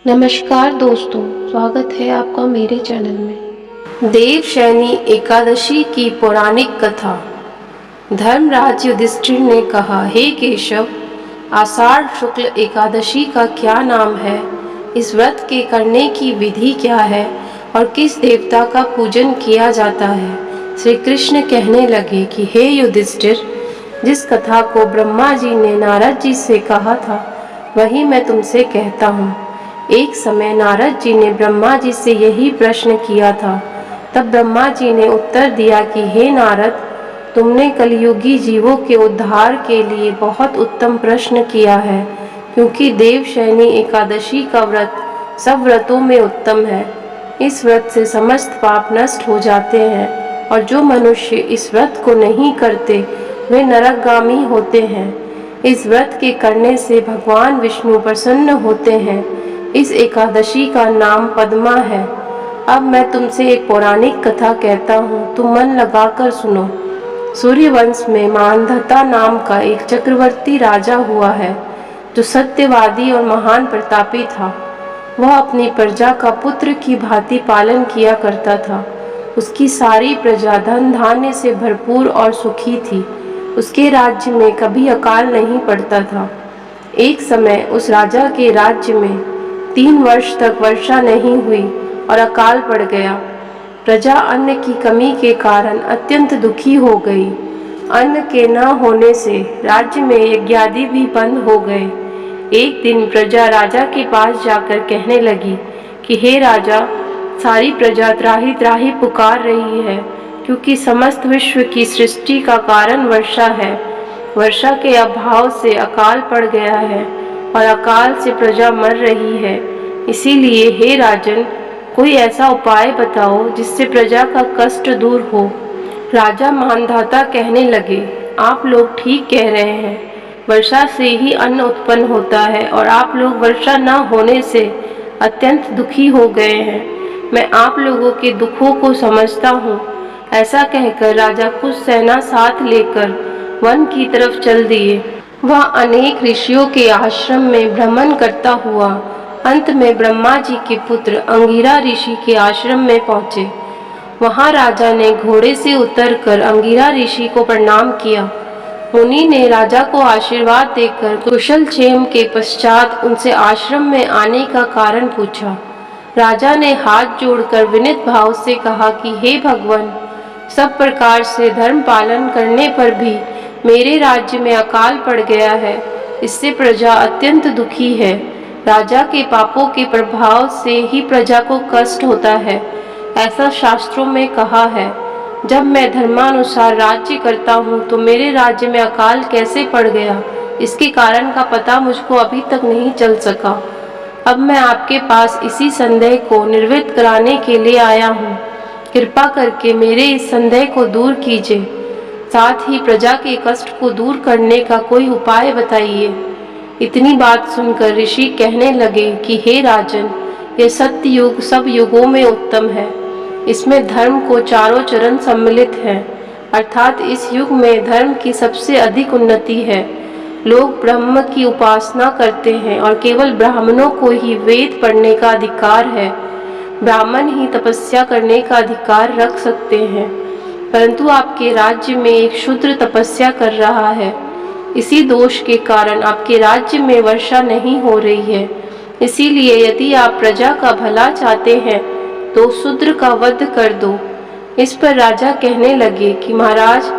नमस्कार दोस्तों, स्वागत है आपका मेरे चैनल में। देवशयनी एकादशी की पौराणिक कथा। धर्मराज युधिष्ठिर ने कहा, हे केशव, आषाढ़ शुक्ल एकादशी का क्या नाम है? इस व्रत के करने की विधि क्या है और किस देवता का पूजन किया जाता है? श्री कृष्ण कहने लगे कि हे युधिष्ठिर, जिस कथा को ब्रह्मा जी ने नारद जी से कहा था वही मैं तुमसे कहता हूँ। एक समय नारद जी ने ब्रह्मा जी से यही प्रश्न किया था। तब ब्रह्मा जी ने उत्तर दिया कि हे नारद, तुमने कलयुगी जीवों के उद्धार के लिए बहुत उत्तम प्रश्न किया है, क्योंकि देवशयनी एकादशी का व्रत सब व्रतों में उत्तम है। इस व्रत से समस्त पाप नष्ट हो जाते हैं और जो मनुष्य इस व्रत को नहीं करते वे नरकगामी होते हैं। इस व्रत के करने से भगवान विष्णु प्रसन्न होते हैं। इस एकादशी का नाम पद्मा है। अब मैं तुमसे एक पौराणिक कथा कहता हूँ, तुम मन लगाकर सुनो। सूर्यवंश में मानधता नाम का एक चक्रवर्ती राजा हुआ है, जो सत्यवादी और महान प्रतापी था। वह अपनी प्रजा का पुत्र की भांति पालन किया करता था। उसकी सारी प्रजा धन धान्य से भरपूर और सुखी थी। उसके राज्य में कभी अकाल नहीं पड़ता था। एक समय उस राजा के राज्य में 3 वर्ष तक वर्षा नहीं हुई और अकाल पड़ गया। प्रजा अन्न की कमी के कारण अत्यंत दुखी हो गई। अन्न के न होने से राज्य में यज्ञादि भी बंद हो गए। एक दिन प्रजा राजा के पास जाकर कहने लगी कि हे राजा, सारी प्रजा त्राहि त्राहि पुकार रही है, क्योंकि समस्त विश्व की सृष्टि का कारण वर्षा है। वर्षा के अभाव से अकाल पड़ गया है और अकाल से प्रजा मर रही है। इसीलिए हे राजन, कोई ऐसा उपाय बताओ जिससे प्रजा का कष्ट दूर हो। राजा मानधाता कहने लगे, आप लोग ठीक कह रहे हैं। वर्षा से ही अन्न उत्पन्न होता है और आप लोग वर्षा न होने से अत्यंत दुखी हो गए हैं। मैं आप लोगों के दुखों को समझता हूँ। ऐसा कहकर राजा कुछ सेना साथ लेकर वन की तरफ चल दिए। वह अनेक ऋषियों के आश्रम में भ्रमण करता हुआ अंत में ब्रह्मा जी के पुत्र अंगिरा ऋषि के आश्रम में पहुंचे। वहां राजा ने घोड़े से उतरकर अंगिरा ऋषि को प्रणाम किया। मुनि ने राजा को आशीर्वाद देकर कुशल क्षेम के पश्चात उनसे आश्रम में आने का कारण पूछा। राजा ने हाथ जोड़कर विनीत भाव से कहा कि हे भगवान, सब प्रकार से धर्म पालन करने पर भी मेरे राज्य में अकाल पड़ गया है। इससे प्रजा अत्यंत दुखी है। राजा के पापों के प्रभाव से ही प्रजा को कष्ट होता है, ऐसा शास्त्रों में कहा है। जब मैं धर्मानुसार राज्य करता हूँ तो मेरे राज्य में अकाल कैसे पड़ गया, इसके कारण का पता मुझको अभी तक नहीं चल सका। अब मैं आपके पास इसी संदेह को निर्वृत्त कराने के लिए आया हूँ। कृपा करके मेरे इस संदेह को दूर कीजिए। साथ ही प्रजा के कष्ट को दूर करने का कोई उपाय बताइए। इतनी बात सुनकर ऋषि कहने लगे कि हे राजन, यह सत्य युग सब युगों में उत्तम है। इसमें धर्म को चारों चरण सम्मिलित है, अर्थात इस युग में धर्म की सबसे अधिक उन्नति है। लोग ब्रह्म की उपासना करते हैं और केवल ब्राह्मणों को ही वेद पढ़ने का अधिकार है। ब्राह्मण ही तपस्या करने का अधिकार रख सकते हैं, परंतु आपके राज्य में एक शूद्र तपस्या कर रहा है। इसी दोष के कारण आपके राज्य में वर्षा नहीं हो रही है। इसीलिए यदि आप प्रजा का भला चाहते हैं तो शूद्र का वध कर दो। इस पर राजा कहने लगे कि महाराज,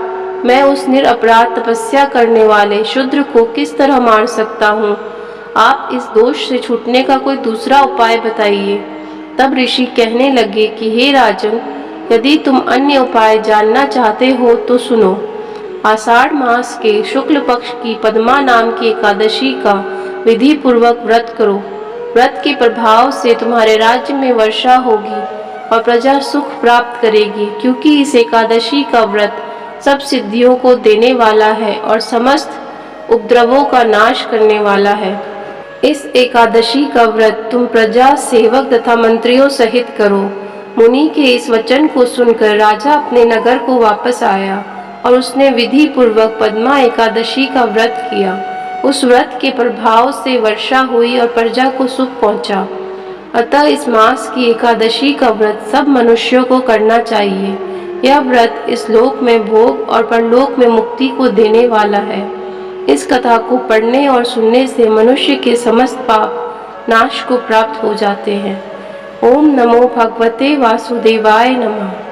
मैं उस निरपराध तपस्या करने वाले शूद्र को किस तरह मार सकता हूँ? आप इस दोष से छूटने का कोई दूसरा उपाय बताइए। तब ऋषि कहने लगे कि हे राजन, यदि तुम अन्य उपाय जानना चाहते हो तो सुनो। आषाढ़ मास के शुक्ल पक्ष की पद्मा नाम की एकादशी का विधि पूर्वक व्रत करो। व्रत के प्रभाव से तुम्हारे राज्य में वर्षा होगी और प्रजा सुख प्राप्त करेगी, क्योंकि इस एकादशी का व्रत सब सिद्धियों को देने वाला है और समस्त उपद्रवों का नाश करने वाला है। इस एकादशी का व्रत तुम प्रजा, सेवक तथा मंत्रियों सहित करो। मुनि के इस वचन को सुनकर राजा अपने नगर को वापस आया और उसने विधि पूर्वक पद्मा एकादशी का व्रत किया। उस व्रत के प्रभाव से वर्षा हुई और प्रजा को सुख पहुंचा। अतः इस मास की एकादशी का व्रत सब मनुष्यों को करना चाहिए। यह व्रत इस लोक में भोग और परलोक में मुक्ति को देने वाला है। इस कथा को पढ़ने और सुनने से मनुष्य के समस्त पाप नाश को प्राप्त हो जाते हैं। ओम नमो भगवते वासुदेवाय नमः।